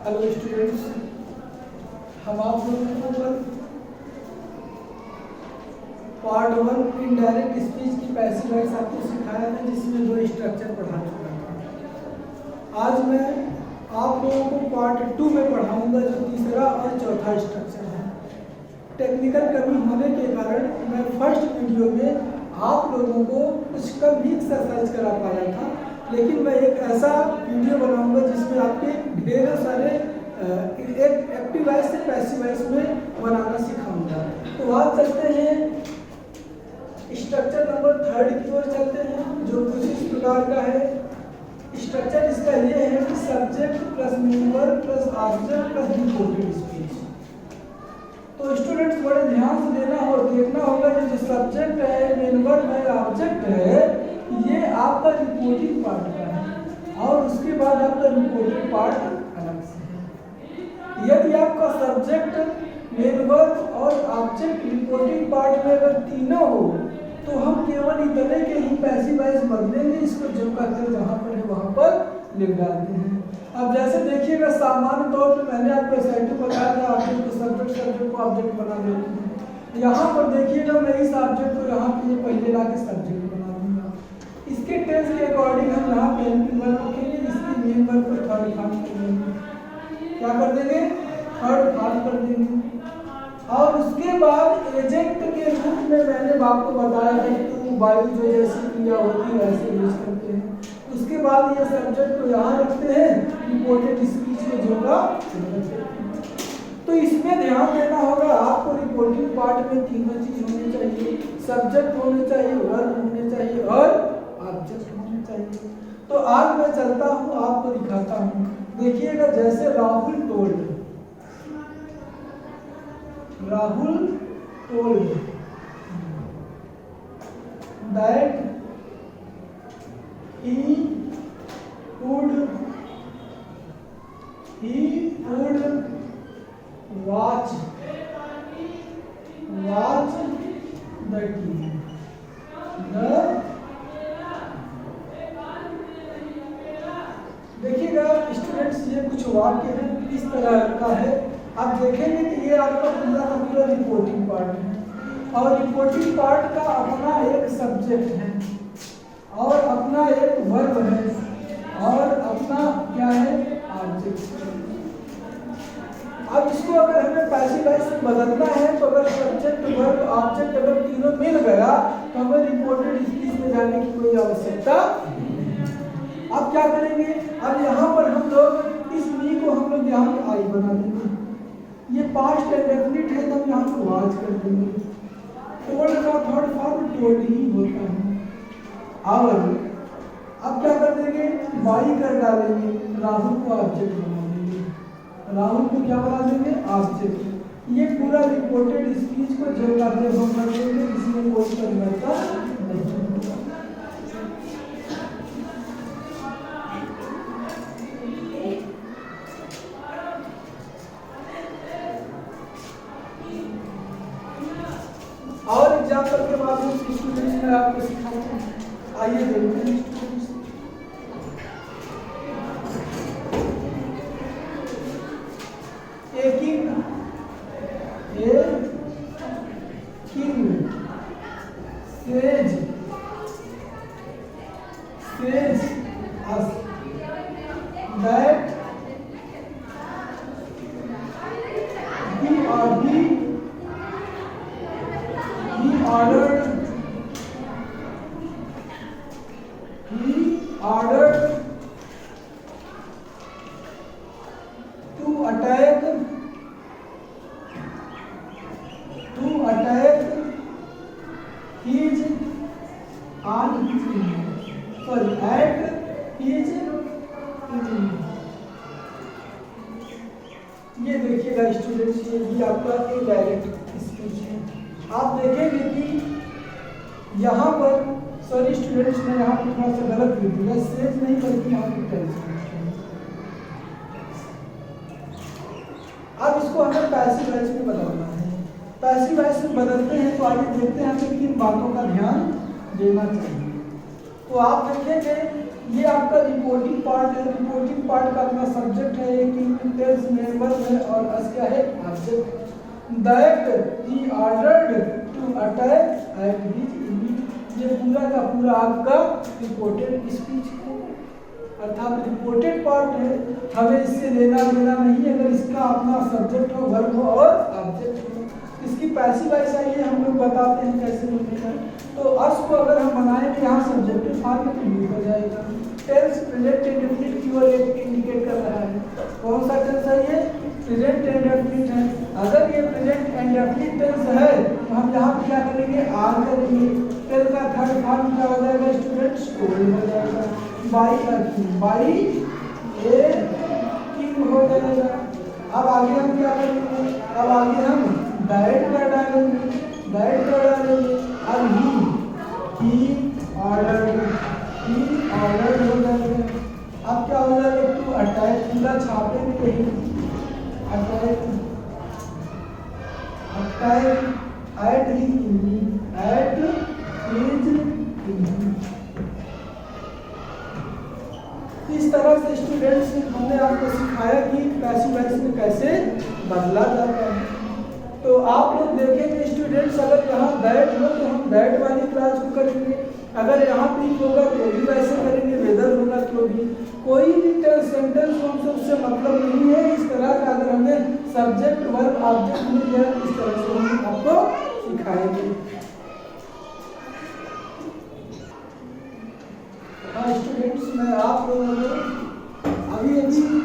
Hello students, हम आप लोगों को कल पार्ट 1 इनडायरेक्ट स्पीच की पैसिव वॉइस आपको सिखाया था, जिसमें 2 स्ट्रक्चर पढ़ा चुका था। आज मैं आप लोगों को पार्ट 2 में पढ़ाऊंगा, जो तीसरा और चौथा स्ट्रक्चर है। टेक्निकल कमी होने के कारण मैं फर्स्ट वीडियो में आप लोगों को कुछ कम ही एक्सरसाइज करा पाया था, लेकिन मैं एक ऐसा वीडियो बनाऊंगा जिसमें आपके ढेर सारे एक एक्टिव वॉइस से पैसिव वॉइस में बनाना सिखाऊंगा। तो आज चलते हैं स्ट्रक्चर नंबर 3 की ओर चलते हैं, जो कुछ इस प्रकार का है। स्ट्रक्चर इसका ये है कि subject plus main verb plus object plus reported speech. तो स्टूडेंट्स बड़े ध्यान से देना और देखना होगा कि जो सब्जेक्ट है, मेन वर्ब है, ऑब्जेक्ट है, ये आपका रिपोर्टिंग पार्ट का है और उसके बाद आपका रिपोर्टेड पार्ट अलग से है। यदि आपका सब्जेक्ट, मेन वर्ब और ऑब्जेक्ट रिपोर्टिंग पार्ट में अगर तीनों हो तो हम केवल इतने के ही पैसिव वॉइस बदलेंगे, इसको जो कहते हैं जहाँ पर है वहाँ पर लिख डालते हैं। अब जैसे देखिएगा, सामान्य तौर पर मैंने आपको एसआईटी बताया था, ऑब्जेक्ट को सब्जेक्ट को ऑब्जेक्ट बना देते हैं। यहाँ पर देखिएगा, मैं इस ऑब्जेक्ट को यहाँ पे पहले ला के सब्जेक्ट बना दूंगा। इसके टेंस के अकॉर्डिंग हम यहाँ पे वर्ब रखेंगे, इसकी मेन वर्ब को थर्ड फॉर्म कर देंगे। क्या कर देंगे? थर्ड फॉर्म कर देंगे। और उसके बाद एजेक्ट के रूप में मैंने आपको बताया था टू बाई, जो जैसी क्रिया होती है वैसे यूज करते हैं। उसके बाद ये सब्जेक्ट को यहाँ रखते हैं, रिपोर्टेड स्पीच में जो का। तो इसमें ध्यान देना होगा आपको, रिपोर्टिंग पार्ट में तीनों चीज होनी चाहिए, सब्जेक्ट होने चाहिए, वर्ब होने चाहिए और ऑब्जेक्ट होने चाहिए। तो आज मैं चलता हूँ, आपको दिखाता हूँ। देखिएगा, जैसे Rahul told that he would watch the TV. देखिएगा स्टूडेंट्स, ये कुछ वाक्य है इस तरह का है। आप देखेंगे कि ये आपका पूरा का पूरा रिपोर्टिंग पार्ट है और रिपोर्टिंग पार्ट का अपना एक सब्जेक्ट है और अपना एक वर्ब है और अपना क्या है, ऑब्जेक्ट। अब इसको अगर हमें पैसिव वॉइस में बदलना है तो अगर सब्जेक्ट, वर्ब, ऑब्जेक्ट अगर तीनों मिल गया तो हमें रिपोर्टेड स्पीच में जाने की कोई आवश्यकता नहीं। अब क्या करेंगे? अब यहाँ पर हम लोग इस मी को हम लोग यहाँ पे आई बना देंगे। ये पास्ट इंडेफिनिट है, तो हम यहाँ पर वाच कर देंगे। टोल्ड का थर्ड फॉर्म टोल्ड ही होता है। और अब क्या कर देंगे? वाई कर डालेंगे, राहुल को ऑब्जेक्ट बना देंगे। राहुल को क्या बना देंगे? ऑब्जेक्ट। ये पूरा रिपोर्टेड स्पीच को जो करते हम कर देंगे, इसमें कोई परिवर्तन नहीं होगा। और एग्जाम्पल के माध्यम से स्टूडेंट्स में आपको सिखाता हूँ। आइए देखते हैं students. A king says us that he ordered to attack his at his ये देखिएगा स्टूडेंट्स, ये भी आपका इनडायरेक्ट स्पीच है। आप देखेंगे कि यहाँ पर, सॉरी स्टूडेंट्स, मैं यहाँ पर थोड़ा सा गलत लिख दिया, सेज नहीं बल्कि यहाँ पर टेल्स। अब इसको हमें पैसिव वॉइस में बदलना है। पैसिव वॉइस में बदलते हैं तो आइए देखते हैं हमें किन बातों का ध्यान देना चाहिए। तो आप देखेंगे ये आपका रिपोर्टिंग पार्ट है। रिपोर्टिंग पार्ट का अपना सब्जेक्ट है, किंग टेल्स मेंबर है, और अस क्या है object. That he ordered to attack at his immediate. ये पूरा का पूरा आपका रिपोर्टेड स्पीच है, अर्थात रिपोर्टेड पार्ट है। हमें इससे लेना देना नहीं है अगर इसका अपना सब्जेक्ट हो, वर्ब हो और ऑब्जेक्ट हो। इसकी पैसिव वॉइस आइए हम लोग बताते हैं कैसे बनेगा। तो अस को अगर हम बनाएंगे यहाँ सब्जेक्टिव फॉर्म में यूज हो जाएगा। टेंस प्रेजेंट इंडेफिनिट की ओर इंडिकेट कर रहा है। कौन सा टेंस है ये? प्रेजेंट इंडेफिनिट है। अगर ये प्रेजेंट इंडेफिनिट टेंस है तो हम यहाँ पे क्या करेंगे? आर करेंगे। टेंस का थर्ड फॉर्म क्या हो जाएगा स्टूडेंट्स? टोल्ड हो जाएगा। बाई ए किंग हो जाएगा। अब आगे हम क्या करेंगे? अब आगे हम दैट कर डालेंगे, दैट कर डालेंगे। अब ही ऑर्डर्ड हो जाएगा। अब क्या हो जाएगा? टू अटैक, पूरा छापेंगे यही, अटैक एट हिज इस तरह से स्टूडेंट्स हमने आपको सिखाया कि पैसिव वॉइस में कैसे बदला जाता है। तो आप लोग देखेंगे स्टूडेंट्स, अगर यहाँ दैट हो तो हम दैट वाली क्लास को करेंगे, अगर यहाँ भी होगा तो भी वैसे करेंगे, वेदर होगा तो भी। कोई भी सेंटेंस हमसे उससे मतलब नहीं है। इस तरह का अगर हमें सब्जेक्ट वर्ब ऑब्जेक्ट मिल जाए इस तरह से हम आपको सिखाएंगे। हाँ स्टूडेंट्स, मैं आप लोगों को अभी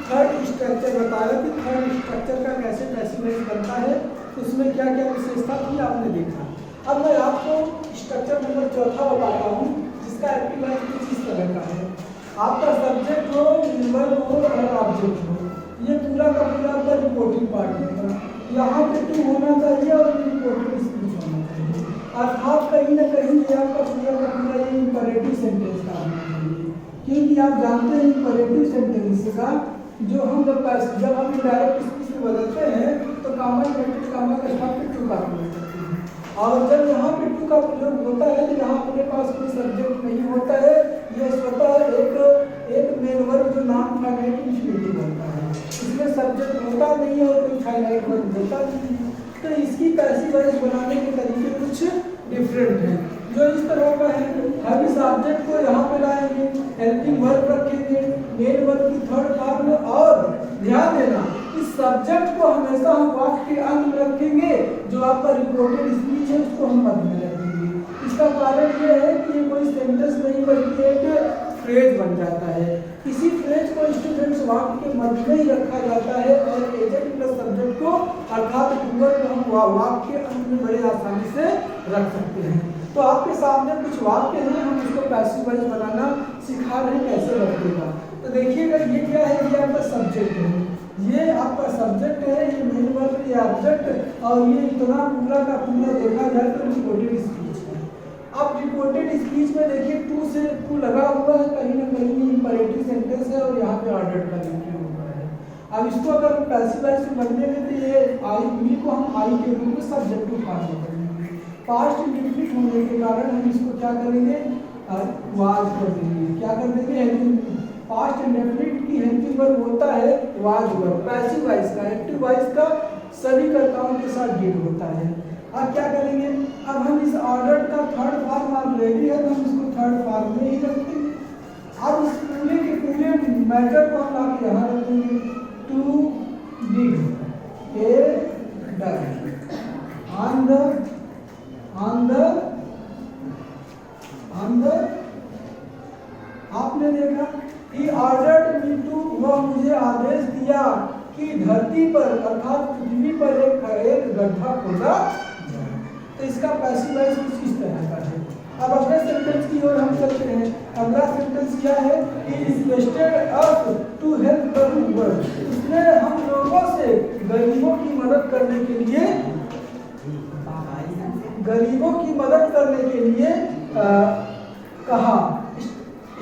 थर्ड स्ट्रक्चर बताया कि थर्ड स्ट्रक्चर का कैसे पैसिव वॉइस बनता है, उसमें क्या क्या विशेषता थी आपने देखा। अब मैं आपको स्ट्रक्चर नंबर चौथा बताता हूँ जिसका एक्टिव वॉइस कुछ इस तरह का है। आपका सब्जेक्ट हो, वर्ब हो और ऑब्जेक्ट हो, ये पूरा का पूरा आपका रिपोर्टिंग पार्ट होगा। यहाँ पे टू होना चाहिए और रिपोर्टिंग स्पीच होना चाहिए, अर्थात कहीं ना कहीं ये आपका पूरा का पूरा ये इंपरेटिव सेंटेंस का होना चाहिए। क्योंकि आप जानते हैं इंपरेटिव सेंटेंस का जो हम जब हम डायरेक्ट स्पीच में बदलते हैं तो कामा इन्वर्टेड कामा का स्थान पे टू का प्रयोग करते हैं, और जब यहाँ पे टू का प्रयोग होता है तो यहाँ अपने पास कोई सब्जेक्ट नहीं होता है, यह स्वतः एक मेन वर्ब जो नॉन फाइनाइट इंफिनिटिव होता है, इसमें सब्जेक्ट होता नहीं है और कोई फाइनाइट वर्ब होता नहीं है। तो इसकी पैसिव वॉइस बनाने के तरीके कुछ डिफरेंट हैं जो इस तरह का है। हम इस ऑब्जेक्ट को यहाँ पे लाएंगे, हेल्पिंग वर्ब रखेंगे, मेन वर्ब की थर्ड फॉर्म में, और ध्यान देना इस सब्जेक्ट को हमेशा हम वाक्य के अंत में रखेंगे, जो आपका रिपोर्टेड स्पीच है उसको हम मध्य में रखेंगे। इसका कारण ये है कि ये कोई सेंटेंस नहीं बल्कि एक फ्रेज बन जाता है। इसी फ्रेज को स्टूडेंट्स वाक्य के मध्य में ही रखा जाता है और एजेंट प्लस सब्जेक्ट को अर्थात डूअर को हम वाक्य के अंत में बड़े आसानी से रख सकते हैं। तो आपके सामने कुछ वाक्य हैं, हम उसको पैसिव वॉइस बनाना सिखा रहे हैं कैसे बनेगा। तो देखिएगा ये क्या है? ये आपका सब्जेक्ट है, ये आपका सब्जेक्ट है, ये मेन वर्ब, ये ऑब्जेक्ट, और ये इतना पूरा का पूरा देखा जाए तो रिपोर्टेड स्पीच है। अब रिपोर्टेड स्पीच में देखिए टू लगा हुआ है, कहीं ना कहीं इंपरेटिव सेंटेंस है और यहाँ पे ऑर्डर्ड का लिखा हुआ है। अब इसको अगर हम पैसिव वॉइस में बनने में तो ये आई मी को हम आई के रूप में सब्जेक्टिव फॉर्म में करेंगे। पास्ट इंडेफिनिट होने के कारण हम इसको क्या करेंगे? वाज कर देंगे। क्या कर देंगे? पास्ट इंडेफिनिट की हेल्पिंग वर्ब होता है वाज वर्ब। पैसिव वॉइस का, एक्टिव वॉइस का सभी कर्ताओं के साथ डिड होता है। अब क्या करेंगे? अब हम इस ऑर्डर का थर्ड फॉर्म ऑलरेडी है तो हम इसको थर्ड फॉर्म में ही रखेंगे। अब इस पूरे के पूरे मैटर को हम लाके यहाँ रखेंगे। To did a done on the आपने देखा ही ऑर्डर्ड मी टू, वह मुझे आदेश दिया कि धरती पर अर्थात पृथ्वी पर एक गड्ढा खोदा जाए। तो इसका पैसिव वॉइस कुछ इस तरह का है। अब अगले सेंटेंस की ओर हम चलते हैं। अगला सेंटेंस क्या है? He requested us to help the poor, उसने हम लोगों से गरीबों की मदद करने के लिए कहा।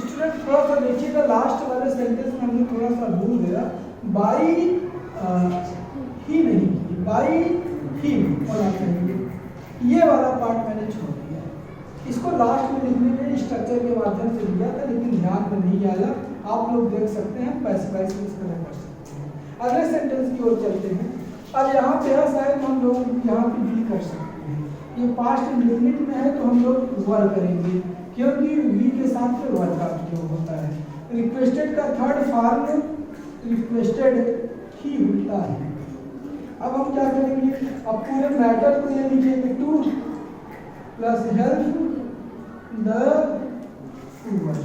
स्टूडेंट थोड़ा सा देखिएगा, लास्ट वाले सेंटेंस में हमने थोड़ा सा भूल गया, बाई ही नहीं, बाई ही होना चाहिए, ये वाला पार्ट मैंने छोड़ दिया। इसको लास्ट में लिखने में स्ट्रक्चर के माध्यम से लिया था, लेकिन ध्यान में नहीं आया। आप लोग देख सकते हैं, पैसिव वॉइस में इस तरह कर सकते हैं। अगले सेंटेंस की ओर चलते हैं। अब यहाँ पे है, शायद हम लोग यहाँ पे भी कर सकते हैं। ये पास्ट इंडेफिनिट में है तो हम लोग वर करेंगे, क्योंकि वी के साथ में वर का प्रयोग होता है। रिक्वेस्टेड का थर्ड फॉर्म रिक्वेस्टेड ही होता है। अब हम क्या करेंगे, अब पूरे मैटर को ये लिखेंगे, two plus help the poor,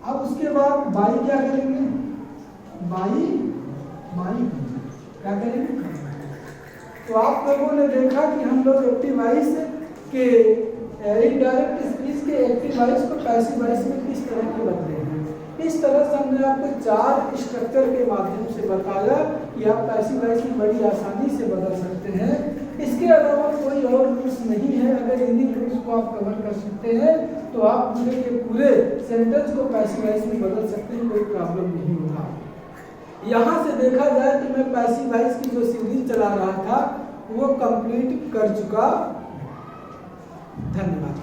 अब उसके बाद बाई क्या करेंगे, बाई क्या करेंगे। तो आप लोगों ने देखा कि हम लोग एक्टिव वॉइस के इनडायरेक्ट स्पीच के एक्टिव वॉइस को पैसिव वॉइस में किस तरह के बदले हैं। इस तरह से हमने आपको 4 स्ट्रक्चर के माध्यम से बताया कि आप पैसिव वॉइस में बड़ी आसानी से बदल सकते हैं। इसके अलावा कोई और रूल्स नहीं है। अगर इन्हीं रूल्स को आप कवर कर सकते हैं तो आप पूरे के पूरे सेंटेंस को पैसिव वॉइस में बदल सकते हैं, कोई प्रॉब्लम नहीं होगा। यहाँ से देखा जाए तो मैं पैसिव वॉइस की जो सीरीज चला रहा था वो कंप्लीट कर चुका। धन्यवाद।